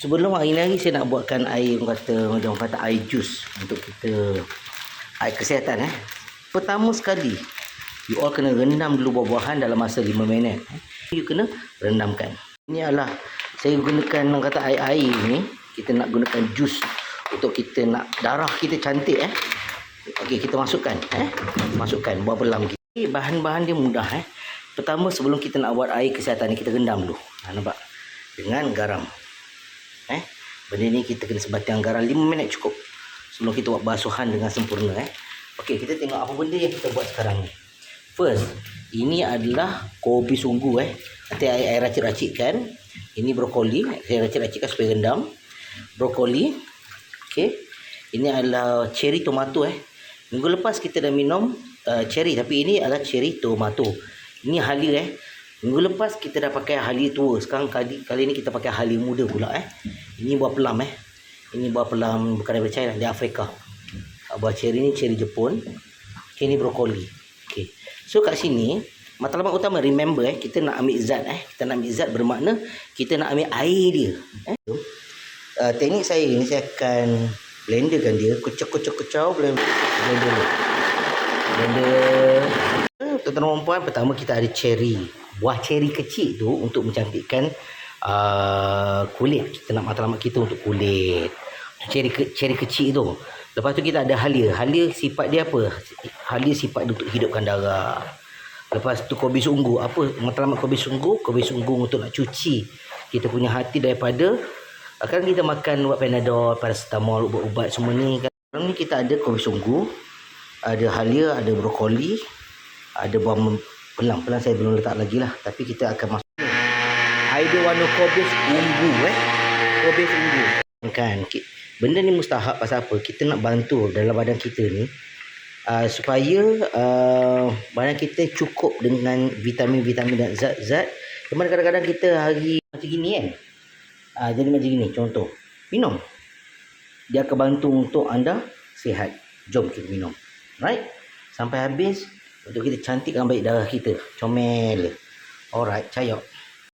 Sebelum hari ni saya nak buatkan air, orang kata air jus untuk kita, air kesihatan. Pertama sekali, you all kena rendam dulu buah-buahan dalam masa 5 minit. You kena rendamkan. Ini adalah saya gunakan orang kata air ni, kita nak gunakan jus untuk kita nak darah kita cantik. Okey, kita masukkan masukkan buah pelam kita. Bahan-bahan dia mudah. Pertama, sebelum kita nak buat air kesihatan ni, kita rendam dulu. Nampak? Dengan garam. Benda ni kita kena sebatang garam 5 minit cukup sebelum kita buat basuhan dengan sempurna. Okey, kita tengok apa benda yang kita buat sekarang ni. First, ini adalah kopi sungguh. Nanti air racik-racikkan. Ini brokoli, saya racik-racikkan supaya rendam. Brokoli. Okey. Ini adalah cherry tomato. Minggu lepas kita dah minum cherry, tapi ini adalah cherry tomato. Ini halia. Minggu lepas kita dah pakai halia tua. Sekarang kali ni kita pakai halia muda pula. Ini buah pelam. Ini buah pelam bukan daripada China, dari Afrika. Buah cherry ni cherry Jepun. Okay, ini brokoli. Okay. So kat sini matlamat utama, remember kita nak ambil zat. Kita nak ambil zat bermakna kita nak ambil air dia. Teknik saya ni, saya akan blenderkan dia, kucau blender. Tuan-tuan dan puan, pertama kita ada cherry. Buah cherry kecil tu untuk mencantikkan kulit. Kita nak matlamat kita untuk kulit. Cherry kecil tu. Lepas tu kita ada halia. Halia sifat dia apa? Halia sifat dia untuk hidupkan darah. Lepas tu kopi sungguh. Apa matlamat kopi sungguh? Kopi sungguh untuk nak cuci kita punya hati daripada kan kita makan ubat Panadol, paracetamol, ubat-ubat semua ni kan. Sekarang ni kita ada kopi sungguh, ada halia, ada brokoli, ada buah pelang saya belum letak lagi lah, tapi kita akan masuk air warna kopi ungu. Kopi ungu kan, benda ni mustahab. Pasal apa? Kita nak bantu dalam badan kita ni supaya badan kita cukup dengan vitamin-vitamin dan zat-zat yang mana kadang-kadang kita hari macam gini kan. Jadi macam gini contoh, minum, dia akan bantu untuk anda sihat. Jom kita minum, right, sampai habis untuk kita cantikkan baik darah kita. Comel. Alright, cayok.